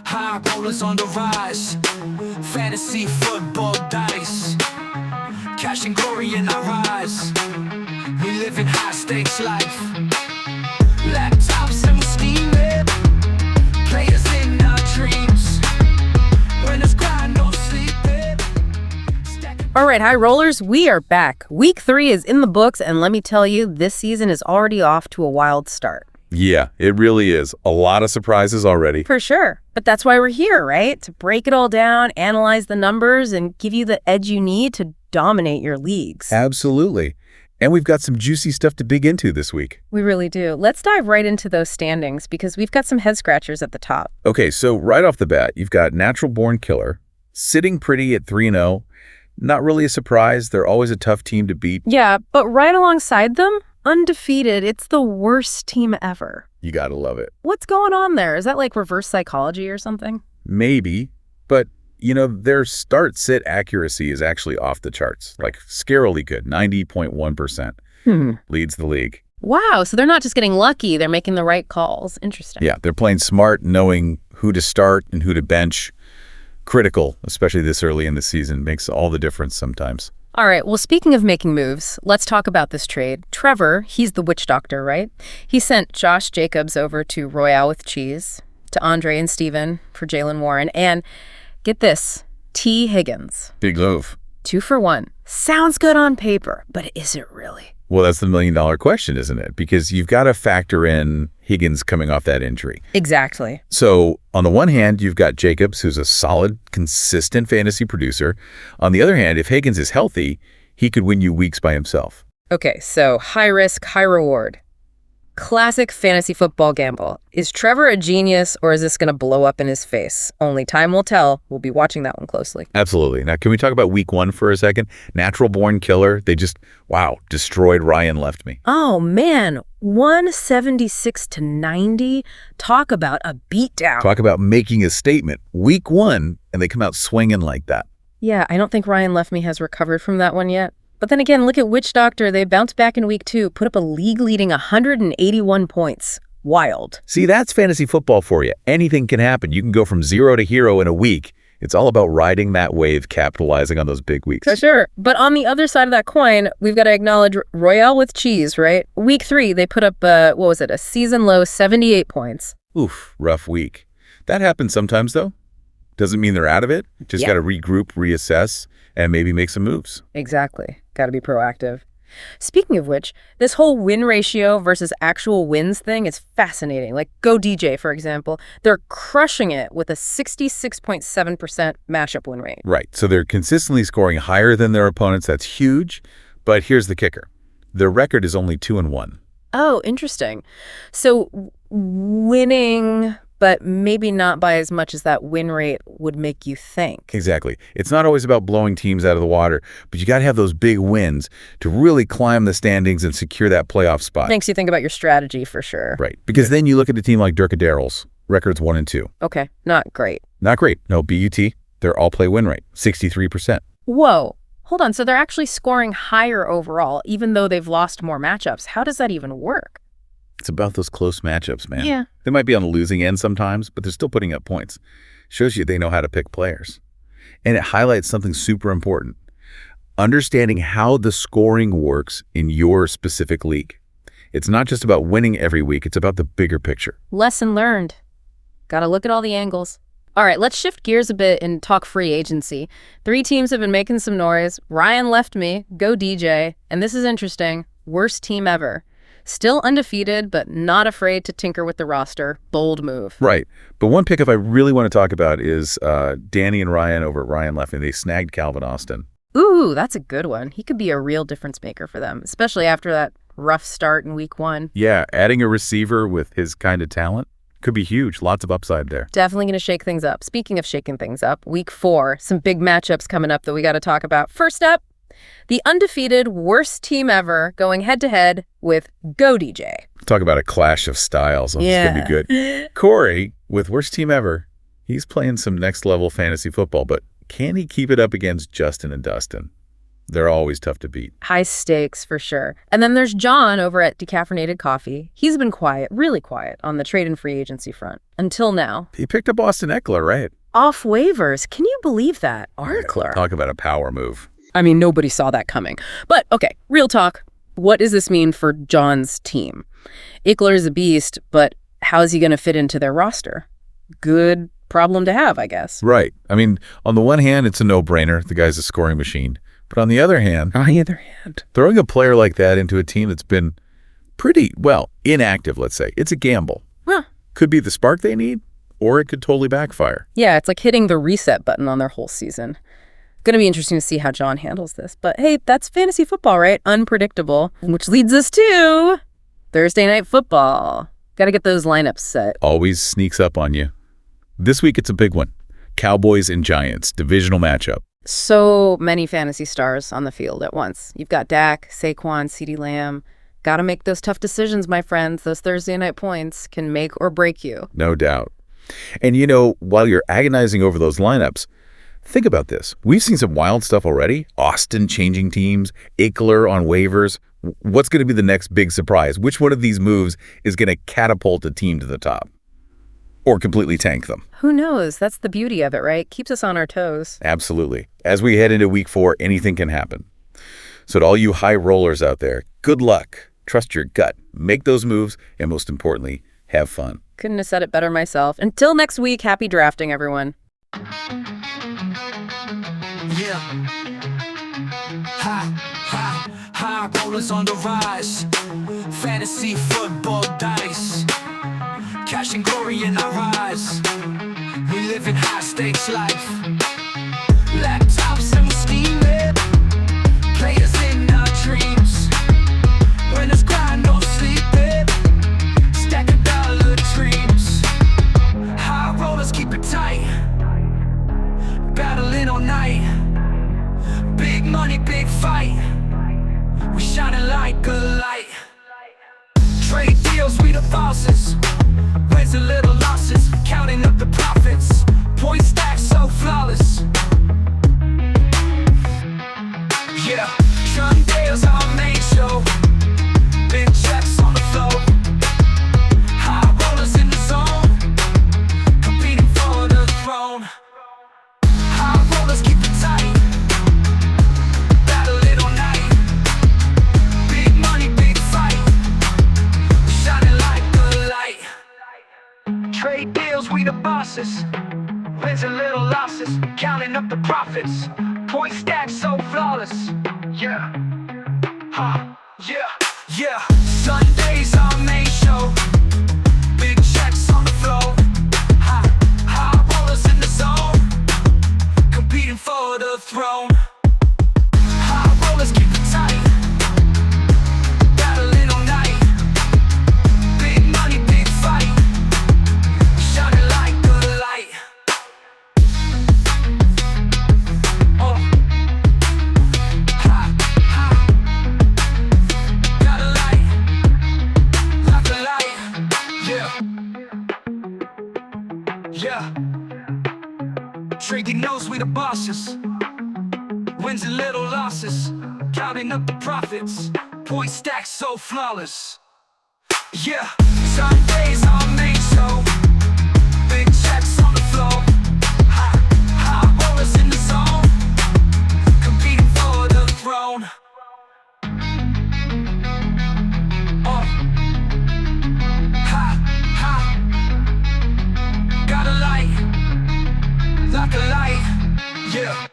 High rollers on the rise. Fantasy football dice. Cash and glory in our eyes. We live in high stakes life. Laptops and we steaming. Players in our dreams. When it's grind, no sleeping. All right, high rollers, we are back. Week 3 is in the books, and let me tell you, this season is already off to a wild start. Yeah, it really is. A lot of surprises already. For sure. But that's why we're here, right? To break it all down, analyze the numbers, and give you the edge you need to dominate your leagues. Absolutely. And we've got some juicy stuff to dig into this week. We really do. Let's dive right into those standings because we've got some head scratchers at the top. Okay, so right off the bat, you've got Natural Born Killer sitting pretty at 3-0. Not really a surprise. They're always a tough team to beat. Yeah, but right alongside them, undefeated, it's the worst team ever. You gotta love it. What's going on there? Is that like reverse psychology or something? Maybe, but their start-sit accuracy is actually off the charts. Like scarily good, 90.1%. Leads the league. Wow, so they're not just getting lucky, they're making the right calls. Interesting. Yeah, they're playing smart, knowing who to start and who to bench. Critical, especially this early in the season, makes all the difference sometimes. All right, well, speaking of making moves, let's talk about this trade. Trevor, he's the witch doctor, right? He sent Josh Jacobs over to Royale with Cheese, to Andre and Steven for Jaylen Warren, and get this, T. Higgins. Big move. 2 for 1. Sounds good on paper, but is it really? Well, that's the million-dollar question, isn't it? Because you've got to factor in Higgins coming off that injury. Exactly. So on the one hand, you've got Jacobs, who's a solid, consistent fantasy producer. On the other hand, if Higgins is healthy, he could win you weeks by himself. Okay, so high risk, high reward. Classic fantasy football gamble. Is Trevor a genius or is this going to blow up in his face? Only time will tell. We'll be watching that one closely. Absolutely. Now, can we talk about week 1 for a second? Natural Born Killer. They just, destroyed Ryan Left Me. Oh, man. 176 to 90. Talk about a beatdown. Talk about making a statement. Week 1, and they come out swinging like that. Yeah, I don't think Ryan Left Me has recovered from that one yet. But then again, look at Witch Doctor. They bounced back in week 2, put up a league-leading 181 points. Wild. See, that's fantasy football for you. Anything can happen. You can go from zero to hero in a week. It's all about riding that wave, capitalizing on those big weeks. For sure. But on the other side of that coin, we've got to acknowledge Royale with Cheese, right? Week 3, they put up, a season-low 78 points. Oof, rough week. That happens sometimes, though. Doesn't mean they're out of it. Just got to regroup, reassess, and maybe make some moves. Exactly. Got to be proactive. Speaking of which, this whole win ratio versus actual wins thing is fascinating. Like Go DJ, for example, they're crushing it with a 66.7% matchup win rate. Right. So they're consistently scoring higher than their opponents. That's huge. But here's the kicker. Their record is only 2-1. Oh, interesting. So winning, but maybe not by as much as that win rate would make you think. Exactly. It's not always about blowing teams out of the water, but you got to have those big wins to really climb the standings and secure that playoff spot. Makes you think about your strategy for sure. Right. Because then you look at a team like Dirk-a-Darrell's, records 1 and 2. Okay, not great. Not great. No, BUT, their all-play win rate, 63%. Whoa. Hold on. So they're actually scoring higher overall, even though they've lost more matchups. How does that even work? It's about those close matchups, man. Yeah. They might be on the losing end sometimes, but they're still putting up points. Shows you they know how to pick players. And it highlights something super important. Understanding how the scoring works in your specific league. It's not just about winning every week. It's about the bigger picture. Lesson learned. Got to look at all the angles. All right, let's shift gears a bit and talk free agency. 3 teams have been making some noise. Ryan Left Me, Go DJ, and this is interesting, worst team ever. Still undefeated, but not afraid to tinker with the roster. Bold move. Right. But one pickup I really want to talk about is Danny and Ryan over at Ryan Left Me. They snagged Calvin Austin. Ooh, that's a good one. He could be a real difference maker for them, especially after that rough start in week 1. Yeah, adding a receiver with his kind of talent could be huge. Lots of upside there. Definitely going to shake things up. Speaking of shaking things up, week 4, some big matchups coming up that we got to talk about. First up, the undefeated worst team ever going head-to-head with Go DJ. Talk about a clash of styles. It's going to be good. Corey, with worst team ever, he's playing some next-level fantasy football, but can he keep it up against Justin and Dustin? They're always tough to beat. High stakes for sure. And then there's John over at Decaffeinated Coffee. He's been quiet, really quiet, on the trade and free agency front. Until now. He picked up Austin Eckler, right? Off waivers. Can you believe that? Eckler. Talk about a power move. I mean, nobody saw that coming. But, okay, real talk. What does this mean for John's team? Eckler is a beast, but how is he going to fit into their roster? Good problem to have, I guess. Right. I mean, on the one hand, it's a no-brainer. The guy's a scoring machine. But on the other hand, throwing a player like that into a team that's been pretty, well, inactive, let's say, it's a gamble. Huh. Could be the spark they need, or it could totally backfire. Yeah, it's like hitting the reset button on their whole season. Going to be interesting to see how John handles this. But hey, that's fantasy football, right? Unpredictable. Which leads us to Thursday Night Football. Got to get those lineups set. Always sneaks up on you. This week, it's a big one. Cowboys and Giants, divisional matchup. So many fantasy stars on the field at once. You've got Dak, Saquon, CeeDee Lamb. Got to make those tough decisions, my friends. Those Thursday night points can make or break you. No doubt. And you know, while you're agonizing over those lineups, think about this. We've seen some wild stuff already. Austin changing teams, Eckler on waivers. What's going to be the next big surprise? Which one of these moves is going to catapult a team to the top? Or completely tank them? Who knows? That's the beauty of it, right? Keeps us on our toes. Absolutely. As we head into week 4, anything can happen. So to all you high rollers out there, good luck. Trust your gut. Make those moves. And most importantly, have fun. Couldn't have said it better myself. Until next week, happy drafting, everyone. Yeah. High rollers on the rise. Fantasy football dice. Cash and glory in our eyes. We live in high stakes life. Laptops and we're steaming. Players in our dreams. When it's grind, no sleeping. Stack of dollar dreams. High rollers keep it tight. Battling all night. Big money, big fight. We shining like a light. Trade deals, we the bosses. Wins and little losses, counting up the profits. Point stacks so flawless. Yeah, Sundays our main show. Big checks on the floor. High rollers in the zone, competing for the throne. High rollers keep it tight. Battle it all night. Big money, big fight. Shining like a light. Trade deals, we the bosses. Wins and little losses, counting up the profits. Point stacks so flawless. Yeah. Yeah. Sundays our main show. Big checks on the floor. High rollers in the zone, competing for the throne. High rollers keep it tight. Battling all night. Big money, big fight. Shining like a light. Got a light, like a light. Yeah. Trading knows we the bosses. Wins and little losses, counting up the profits. Point stacks so flawless. Yeah, Sundays our main show. Big checks on the floor. High rollers in the zone, competing for the throne. Got a light, like a light. Yeah.